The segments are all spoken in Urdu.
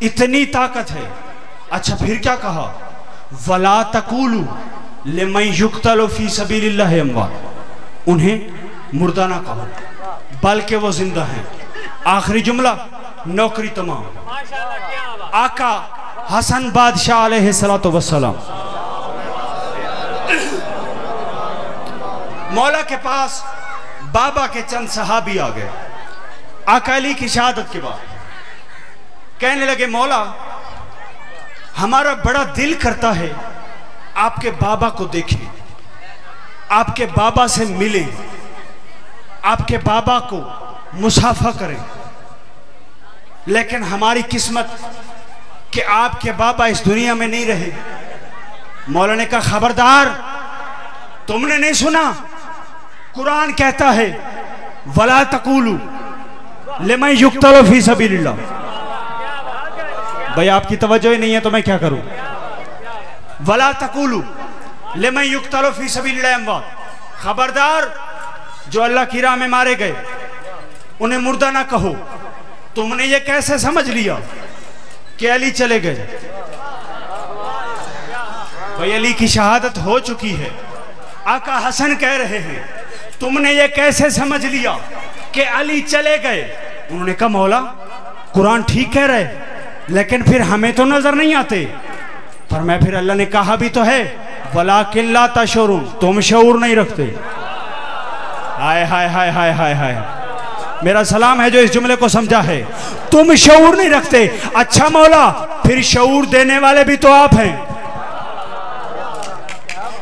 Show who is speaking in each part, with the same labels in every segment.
Speaker 1: اتنی طاقت ہے۔ اچھا پھر کیا کہا؟ وَلَا تَقُولُوا لِمَنْ يُقْتَلُ فِي سَبِيلِ اللَّهِ أَمْوَاتٌ، انہیں مردہ نہ کہو بلکہ وہ زندہ ہیں۔ آخری جملہ، نوکری تمام۔ آقا حسن بادشاہ علیہ السلام مولا کے پاس بابا کے چند صحابی آ گئے آقا علی کی شہادت کے بعد، کہنے لگے مولا ہمارا بڑا دل کرتا ہے آپ کے بابا کو دیکھیں، آپ کے بابا سے ملیں، آپ کے بابا کو مصافحہ کریں، لیکن ہماری قسمت کہ آپ کے بابا اس دنیا میں نہیں رہے۔ مولا نے کہا خبردار، تم نے نہیں سنا؟ قرآن کہتا ہے وَلَا تَقُولُوا لِمَنْ يُقْتَلُ فِي سَبِيلِ اللَّهِ۔ بھئی آپ کی توجہ ہی نہیں ہے تو میں کیا کروں؟ وَلَا تَقُولُوا لِمَنْ يُقْتَلُ فِي سَبِيلِ اللَّهِ أَمْوَاتٌ، خبردار جو اللہ کی راہ میں مارے گئے انہیں مردہ نہ کہو۔ تم نے یہ کیسے سمجھ لیا کہ علی چلے گئے؟ بھئی علی کی شہادت ہو چکی ہے، آقا حسن کہہ رہے ہیں تم نے یہ کیسے سمجھ لیا کہ علی چلے گئے؟ انہوں نے کہا مولا قرآن ٹھیک کہہ رہے لیکن پھر ہمیں تو نظر نہیں آتے۔ فرمایا پھر اللہ نے کہا بھی تو ہے وَلَٰكِن لَا تَشْعُرُونَ، تم شعور نہیں رکھتے۔ ہائے ہائے ہائے ہائے ہائے ہائے، میرا سلام ہے جو اس جملے کو سمجھا ہے، تم شعور نہیں رکھتے۔ اچھا مولا پھر شعور دینے والے بھی تو آپ ہیں،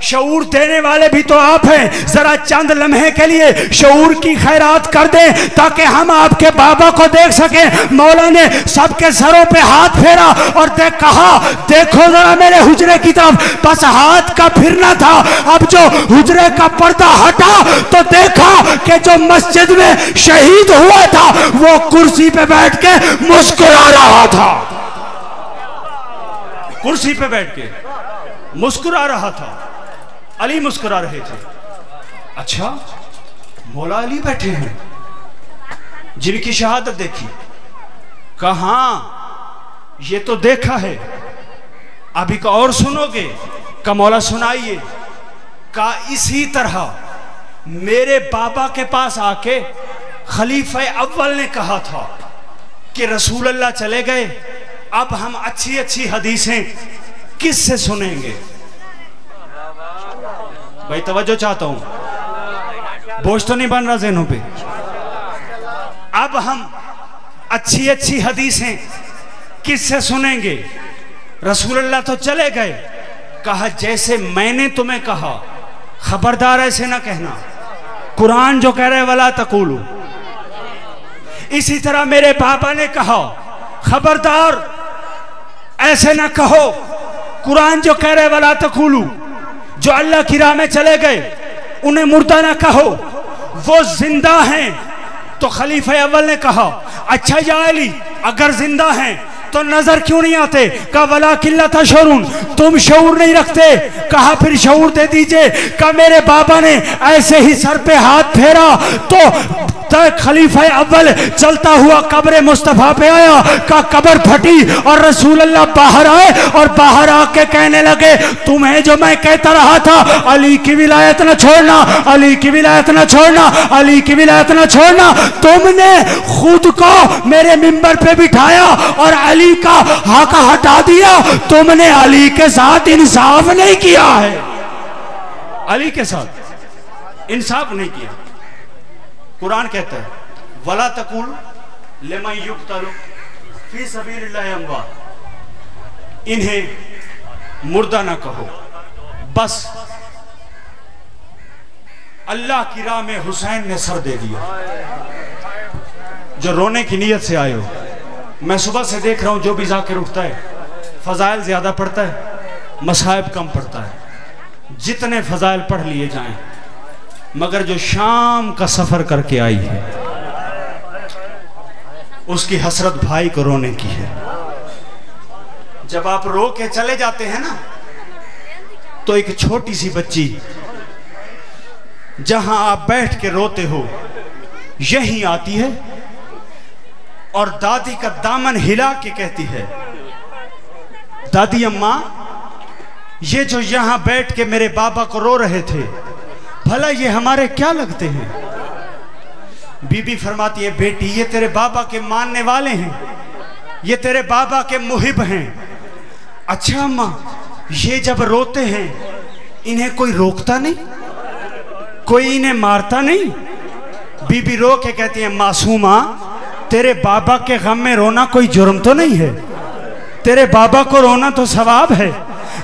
Speaker 1: شعور دینے والے بھی تو آپ ہیں، ذرا چند لمحے کے لیے شعور کی خیرات کر دیں تاکہ ہم آپ کے بابا کو دیکھ سکیں۔ مولا نے سب کے سروں پہ ہاتھ پھیرا اور کہا دیکھو ذرا میرے حجرے کی طرف، بس ہاتھ کا پھرنا تھا۔ اب جو حجرے کا پردہ ہٹا تو دیکھا کہ جو مسجد میں شہید ہوا تھا وہ کرسی پہ بیٹھ کے مسکرا رہا تھا، کرسی پہ بیٹھ کے مسکرا رہا تھا، علی مسکرا رہے تھے۔ اچھا مولا علی بیٹھے ہیں جن کی شہادت دیکھی، کہاں یہ تو دیکھا ہے، ابھی کا اور سنو گے؟ کہ مولا سنائیے۔ کہا اسی طرح میرے بابا کے پاس آ کے خلیفہ اول نے کہا تھا کہ رسول اللہ چلے گئے، اب ہم اچھی اچھی حدیثیں کس سے سنیں گے؟ بھائی توجہ چاہتا ہوں، بوجھ تو نہیں بن رہا ذہنوں پہ۔ اب ہم اچھی اچھی حدیثیں کس سے سنیں گے؟ رسول اللہ تو چلے گئے۔ کہا جیسے میں نے تمہیں کہا خبردار ایسے نہ کہنا، قرآن جو کہہ رہے وَلَا تَقُولُوا، اسی طرح میرے بابا نے کہا خبردار ایسے نہ کہو، قرآن جو کہہ رہے وَلَا تَقُولُوا، جو اللہ کی راہ میں چلے گئے انہیں مردہ نہ کہو، وہ زندہ ہیں۔ تو خلیفہ اول نے کہا اچھا یا علی اگر زندہ ہیں تو نظر کیوں نہیں آتے؟ کہا وَلَٰكِن لَا تَشْعُرُونَ، تم شعور نہیں رکھتے۔ کہا پھر شعور دے دیجئے۔ کہا میرے بابا نے ایسے ہی سر پہ ہاتھ پھیرا تو خلیفہ اول چلتا ہوا قبر مصطفیٰ پہ آیا، کہا قبر پھٹی اور رسول اللہ باہر آئے اور باہر آ کے کہنے لگے تمہیں جو میں کہتا رہا تھا علی کی ولایت نہ چھوڑنا، علی کی ولایت نہ چھوڑنا، علی کی ولایت نہ چھوڑنا، تم نے خود کو میرے منبر پہ بٹھایا اور علی کا حق ہٹا دیا، تم نے علی کے ساتھ انصاف نہیں کیا ہے، علی کے ساتھ انصاف نہیں کیا۔ قرآن کہتا ہے وَلَا تَقُولُوا لِمَنْ يُقْتَلُ فِي سَبِيلِ اللَّهِ أَمْوَاتٌ، انہیں مردہ نہ کہو، بس اللہ کی راہ میں حسین نے سر دے دیا۔ جو رونے کی نیت سے آئے ہو، میں صبح سے دیکھ رہا ہوں جو بھی ذاکر اٹھتا ہے فضائل زیادہ پڑھتا ہے، مصائب کم پڑھتا ہے۔ جتنے فضائل پڑھ لیے جائیں، مگر جو شام کا سفر کر کے آئی ہے اس کی حسرت بھائی کو رونے کی ہے۔ جب آپ رو کے چلے جاتے ہیں نا تو ایک چھوٹی سی بچی جہاں آپ بیٹھ کے روتے ہو یہیں آتی ہے اور دادی کا دامن ہلا کے کہتی ہے دادی اماں یہ جو یہاں بیٹھ کے میرے بابا کو رو رہے تھے بھلا یہ ہمارے کیا لگتے ہیں؟ بی بی فرماتی ہے بیٹی یہ تیرے بابا کے ماننے والے ہیں، یہ تیرے بابا کے محب ہیں۔ اچھا اماں یہ جب روتے ہیں انہیں کوئی روکتا نہیں، کوئی انہیں مارتا نہیں؟ بی بی رو کے کہتی ہیں معصومہ تیرے بابا کے غم میں رونا کوئی جرم تو نہیں ہے، تیرے بابا کو رونا تو ثواب ہے،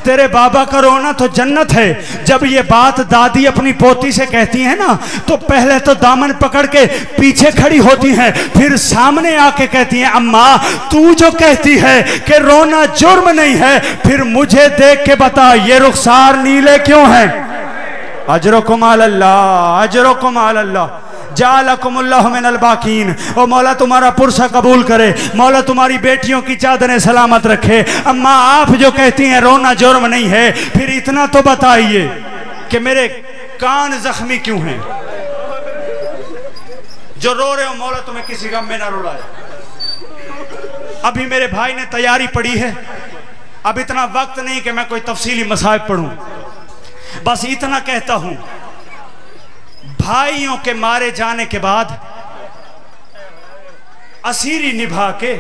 Speaker 1: تیرے بابا کا رونا تو جنت ہے۔ جب یہ بات دادی اپنی پوتی سے کہتی ہیں نا تو پہلے تو دامن پکڑ کے پیچھے کھڑی ہوتی ہیں، پھر سامنے آ کے کہتی ہیں اماں تو جو کہتی ہے کہ رونا جرم نہیں ہے پھر مجھے دیکھ کے بتا یہ رخسار نیلے کیوں ہیں؟ اجرکم علی اللہ، اجرکم علی اللہ، جعلکم اللہ من الباقین۔ او مولا تمہارا پرسہ قبول کرے، مولا تمہاری بیٹیوں کی چادریں سلامت رکھے۔ اماں آپ جو کہتی ہیں رونا جرم نہیں ہے پھر اتنا تو بتائیے کہ میرے کان زخمی کیوں ہیں؟ جو رو رہے ہو مولا تمہیں کسی غم میں نہ رلائے۔ ابھی میرے بھائی نے تیاری پڑھی ہے، اب اتنا وقت نہیں کہ میں کوئی تفصیلی مصائب پڑھوں، بس اتنا کہتا ہوں بھائیوں کے مارے جانے کے بعد اسیری نبھا کے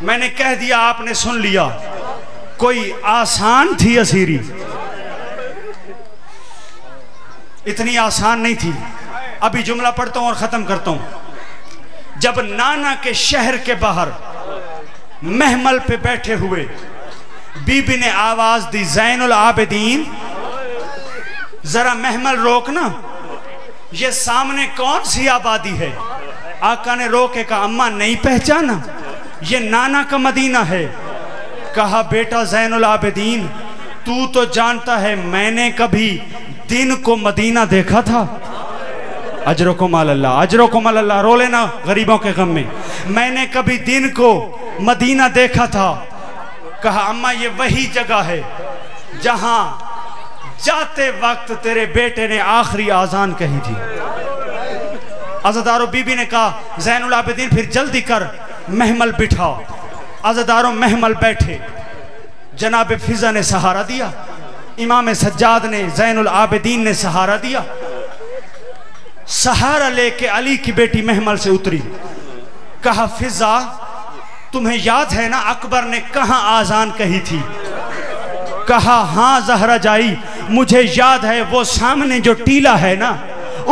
Speaker 1: میں نے کہہ دیا آپ نے سن لیا، کوئی آسان تھی اسیری؟ اتنی آسان نہیں تھی۔ ابھی جملہ پڑھتا ہوں اور ختم کرتا ہوں۔ جب نانا کے شہر کے باہر محمل پہ بیٹھے ہوئے بی بی نے آواز دی زین العابدین ذرا محمل روکنا، یہ سامنے کون سی آبادی ہے؟ آقا نے رو کے کہا اماں نہیں پہچانا یہ نانا کا مدینہ ہے۔ کہا بیٹا زین العابدین تو جانتا ہے میں نے کبھی دن کو مدینہ دیکھا تھا؟ اجرکم علی اللہ، اجرکم علی اللہ، رو لینا غریبوں کے غم میں۔ میں نے کبھی دن کو مدینہ دیکھا تھا۔ کہا اماں یہ وہی جگہ ہے جہاں جاتے وقت تیرے بیٹے نے آخری آذان کہی تھی۔ عزادارو بی بی نے کہا زین العابدین پھر جلدی کر محمل بٹھاؤ۔ عزادارو محمل بیٹھے، جناب فضا نے سہارا دیا، امام سجاد نے زین العابدین نے سہارا دیا۔ سہارا لے کے علی کی بیٹی محمل سے اتری۔ کہا فضا تمہیں یاد ہے نا اکبر نے کہاں آذان کہی تھی؟ کہا ہاں زہرا جائی مجھے یاد ہے، وہ سامنے جو ٹیلا ہے نا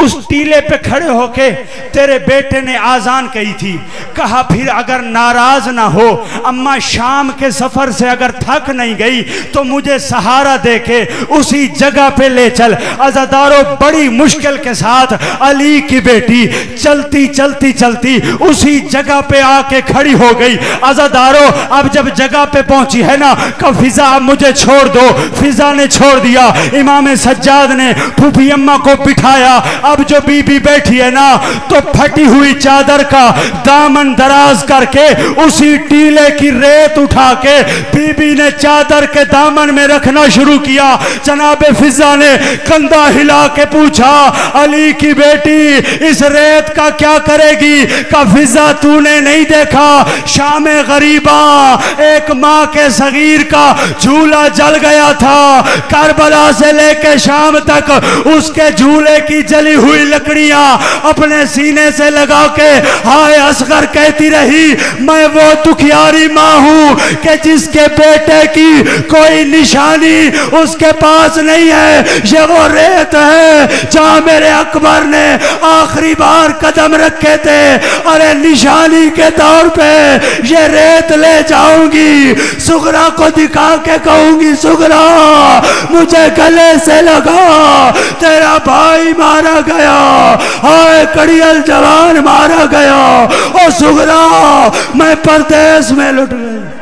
Speaker 1: اس ٹیلے پہ کھڑے ہو کے تیرے بیٹے نے آذان کہی تھی۔ کہا پھر اگر ناراض نہ ہو اماں شام کے سفر سے اگر تھک نہیں گئی تو مجھے سہارا دے کے اسی جگہ پہ لے چل۔ عزادارو بڑی مشکل کے ساتھ علی کی بیٹی چلتی چلتی چلتی اسی جگہ پہ آ کے کھڑی ہو گئی۔ عزادارو اب جب جگہ پہ پہنچی ہے نا کہ فضا مجھے چھوڑ دو، فضا نے چھوڑ دیا۔ امام سجاد نے پھوپھی اماں کو بٹھایا۔ اب جو بی بی بیٹھی ہے نا تو پھٹی ہوئی چادر کا دامن دراز کر کے اسی ٹیلے کی ریت اٹھا کے بی بی نے چادر کے دامن میں رکھنا شروع کیا۔ جناب فضا نے کندھا ہلا کے پوچھا علی کی بیٹی اس ریت کا کیا کرے گی؟ کہ فضا تو نے نہیں دیکھا شام غریباں ایک ماں کے صغیر کا جھولا جل گیا تھا، کربلا سے لے کے شام تک اس کے جھولے کی جلی ہوئی لکڑیاں اپنے سینے سے لگا کے ہائے اصغر کہتی رہی میں وہ دکھیاری ماں ہوں کہ جس کے بیٹے کی کوئی نشانی اس کے پاس نہیں ہے، یہ وہ ریت ہے جہاں میرے اکبر نے آخری بار قدم رکھے تھے، ارے نشانی کے طور پہ یہ ریت لے جاؤں گی، سغرا کو دکھا کے کہوں گی سغرا مجھے گلے سے لگا، تیرا بھائی مارا گیا، ہائے کڑیل جوان مارا گیا، او سغرا میں پردیس میں لٹ گئی۔